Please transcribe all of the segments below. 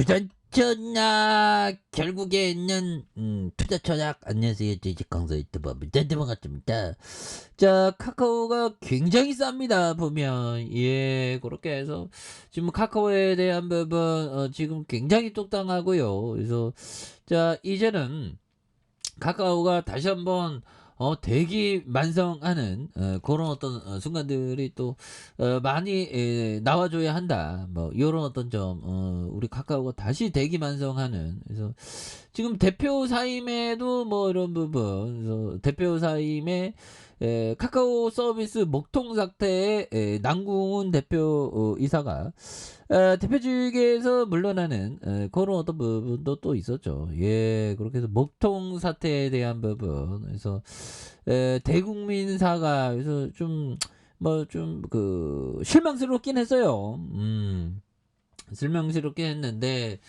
투자전략 결국에는 투자 전략. 안녕하세요, 주식 강사 유튜버 문자대 반갑습니다. 자, 카카오가 굉장히 쌉니다. 보면 그렇게 해서 지금 카카오에 대한 부분 지금 굉장히 똑당하고요. 그래서 자, 이제는 카카오가 다시 한번 대기만성하는 그런 어떤 순간들이 또 많이 나와줘야 한다. 뭐 요런 어떤 점 우리 카카오가 다시 대기만성하는. 그래서 지금 대표 사임에도 뭐 이런 부분, 그래서 대표 사임에 카카오 서비스 목통 사태에 남궁훈 대표 이사가 대표직에서 물러나는 그런 어떤 부분도 또 있었죠. 그렇게 해서 목통 사태에 대한 부분, 그래서 대국민 사과, 그래서 좀 뭐 좀 실망스럽긴 했어요. 실망스럽긴 했는데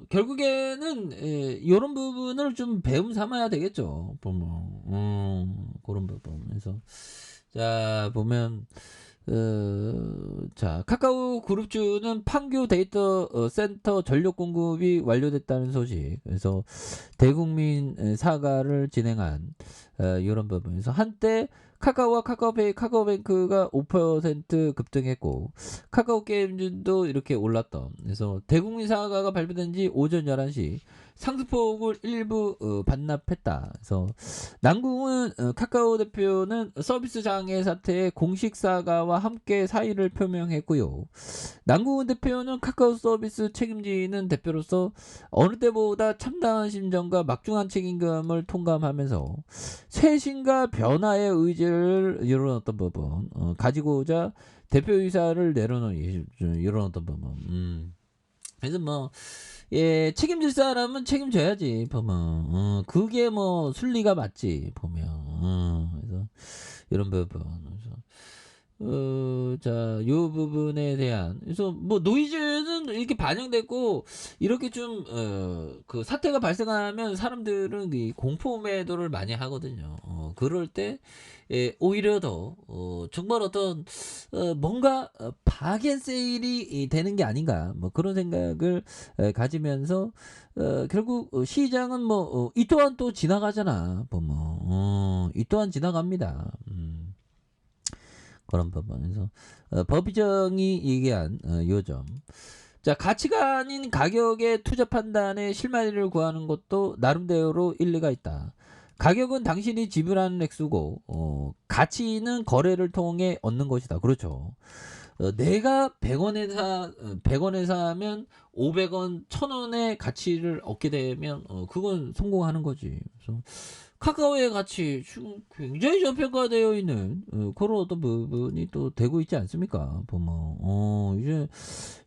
결국에는 요런 부분을 좀 배움 삼아야 되겠죠. 보면 그런 부분. 그래서 자, 보면 자, 카카오 그룹주는 판교 데이터 센터 전력 공급이 완료됐다는 소식. 그래서 대국민 사과를 진행한 이런 부분에서 한때 카카오와 카카오페이, 카카오뱅크가 5% 급등했고 카카오 게임즈도 이렇게 올랐던. 그래서 대국민 사과가 발표된 지 오전 11시 상승폭을 일부 반납했다. 그래서 남궁은 카카오 대표는 서비스 장애 사태에 공식 사과와 함께 사의를 표명했고요. 남궁은 대표는 카카오 서비스 책임지는 대표로서 어느 때보다 참다한 심정과 막중한 책임감을 통감하면서 쇄신과 변화의 의지를 이런 어떤 부분 가지고자 대표이사를 내려놓은 이런 어떤 부분. 그래서 뭐 책임질 사람은 책임져야지 보면. 그게 뭐 순리가 맞지 보면. 그래서 이런 부분. 그래서 자, 요 부분에 대한, 그래서 뭐 노이즈는 이렇게 반영됐고 이렇게 좀 그 사태가 발생하면 사람들은 이 공포 매도를 많이 하거든요. 그럴 때 오히려 더 정말 어떤 뭔가 바겐 세일이 되는 게 아닌가, 뭐 그런 생각을 가지면서 결국 시장은 뭐 이 또한 또 지나가잖아 보면. 이 또한 지나갑니다. 그런 부분에서 법이정이 얘기한 요점. 자, 가치가 아닌 가격의 투자 판단에 실마리를 구하는 것도 나름대로 일리가 있다. 가격은 당신이 지불하는 액수고 가치는 거래를 통해 얻는 것이다. 그렇죠. 내가 100원에 사면 500원, 1000원의 가치를 얻게 되면 그건 성공하는 거지. 그래서 카카오의 가치 지금 굉장히 저평가되어 있는 그런 어떤 부분이 또 되고 있지 않습니까? 보면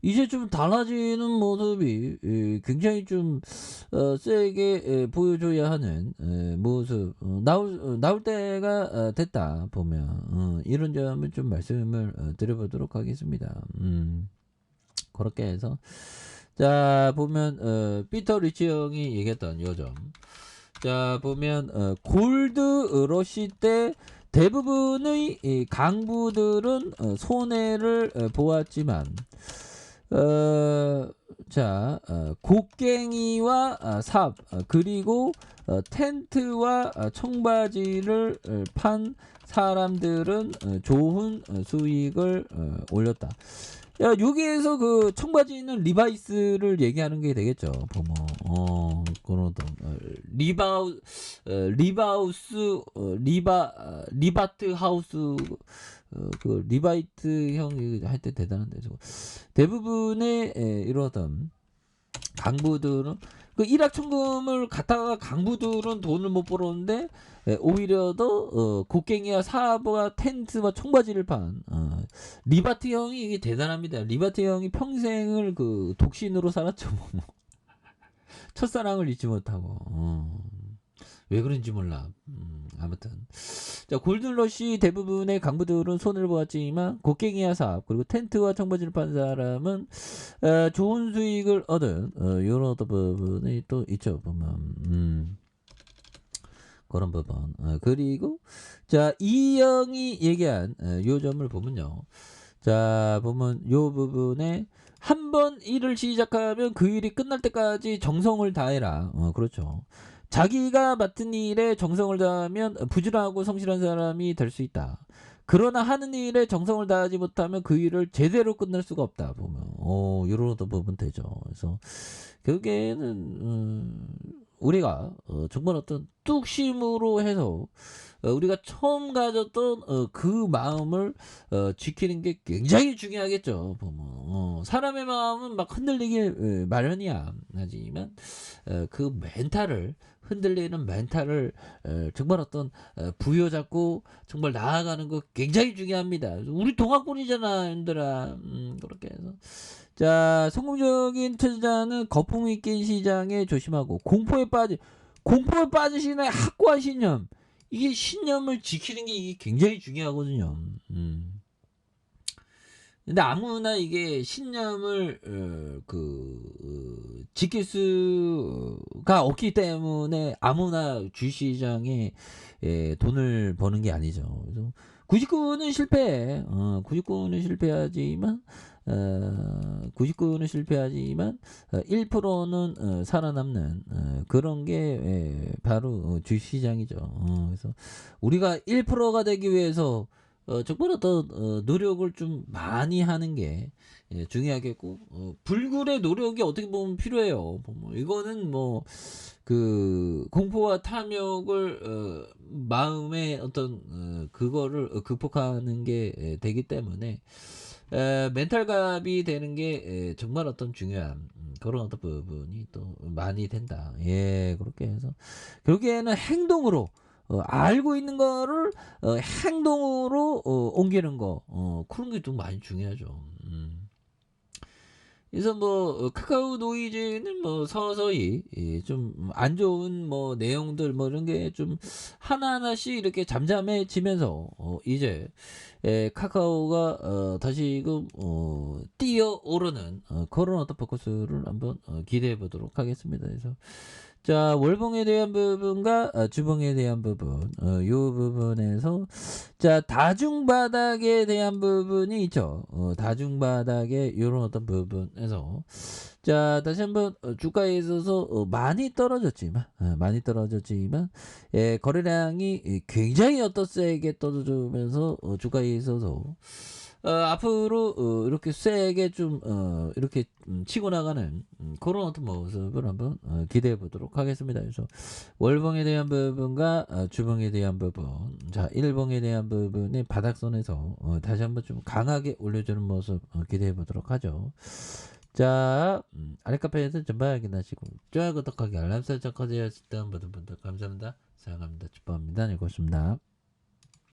이제 좀 달라지는 모습이 굉장히 좀 세게 보여줘야 하는 모습 나올 때가 됐다 보면 이런 점을 좀 말씀을 드려보도록 하겠습니다. 그렇게 해서 자, 보면 피터 리치 형이 얘기했던 요점. 자, 보면 골드 러시 때 대부분의 이 강부들은 손해를 보았지만 자, 곡괭이와 삽 그리고 텐트와 청바지를 판 사람들은 좋은 수익을 올렸다. 야, 여기에서 그 청바지는 리바이스를 얘기하는 게 되겠죠. 보면 그런 어떤 리바우스 리바트 하우스 그 리바이트 형이 할 때 대단한데. 대부분의 이런 어떤 강부들은 그 일확천금을 갖다가 강부들은 돈을 못 벌었는데 오히려 더 곡괭이와 사과 텐트와 청바지를 판 리바트 형이 이게 대단합니다. 리바트 형이 평생을 그 독신으로 살았죠. 첫사랑을 잊지 못하고 왜 그런지 몰라. 아무튼 자, 골든러시 대부분의 강부들은 손을 보았지만 곡괭이와 삽 그리고 텐트와 청바지를 판 사람은 좋은 수익을 얻은 이런 어떤 부분이 또 있죠. 보면 그런 부분. 그리고 자, 이영이 얘기한 요 점을 보면요. 자, 보면 요 부분에 한 번 일을 시작하면 그 일이 끝날 때까지 정성을 다해라. 그렇죠. 자기가 맡은 일에 정성을 다하면 부지런하고 성실한 사람이 될 수 있다. 그러나 하는 일에 정성을 다하지 못하면 그 일을 제대로 끝낼 수가 없다. 보면 요런 어떤 부분 되죠. 그래서 결국에는 우리가 정말 어떤 뚝심으로 해서 우리가 처음 가졌던 그 마음을 지키는 게 굉장히 중요하겠죠. 보면 사람의 마음은 막 흔들리기 마련이야. 하지만 그 멘탈을 흔들리는 멘탈을 정말 어떤 부여잡고 정말 나아가는 거 굉장히 중요합니다. 우리 동학군이잖아, 얘들아. 그렇게 해서 자, 성공적인 투자자는 거품이 낀 시장에 조심하고 공포에 빠지시는 확고한 신념. 이게 신념을 지키는 게 이게 굉장히 중요하거든요. 근데 아무나 이게 신념을 지킬 수가 없기 때문에 아무나 주시장에 돈을 버는 게 아니죠. 그래서 99는 실패해. 99는 실패하지만 99는 실패하지만 1%는 살아남는 그런 게 바로 주시장이죠. 그래서 우리가 1%가 되기 위해서 정말 어떤 노력을 좀 많이 하는 게 중요하겠고 불굴의 노력이 어떻게 보면 필요해요. 뭐 이거는 뭐 그 공포와 탐욕을 마음의 어떤 그거를 극복하는 게 되기 때문에 멘탈갑이 되는 게 정말 어떤 중요한 그런 어떤 부분이 또 많이 된다. 예, 그렇게 해서 결국에는 행동으로 알고 있는 거를 행동으로 옮기는 거 그런 게 좀 많이 중요하죠. 그래서 뭐 카카오 노이즈는 뭐 서서히 좀 안 좋은 뭐 내용들 뭐 이런 게 좀 하나하나씩 이렇게 잠잠해지면서 이제 카카오가 다시금 뛰어오르는 그런 어떤 포커스를 한번 기대해 보도록 하겠습니다. 그래서 자, 월봉에 대한 부분과 주봉에 대한 부분, 요 부분에서 자, 다중바닥에 대한 부분이 있죠. 다중바닥의 요런 어떤 부분에서 자, 다시 한번 주가에 있어서 많이 떨어졌지만 거래량이 굉장히 어떤 세게 떨어지면서 주가에 있어서 앞으로 이렇게 세게 좀 이렇게 치고 나가는 그런 어떤 모습을 한번 기대해 보도록 하겠습니다. 그래서 월봉에 대한 부분과 주봉에 대한 부분, 자, 일봉에 대한 부분이 바닥선에서 다시 한번 좀 강하게 올려주는 모습 기대해 보도록 하죠. 자, 아래 카페에서 전방 확인하시고 좋아요, 구독하기, 알람 설정까지 하셨던 모든 분들 감사합니다. 사랑합니다. 축복합니다. 네, 고맙습니다.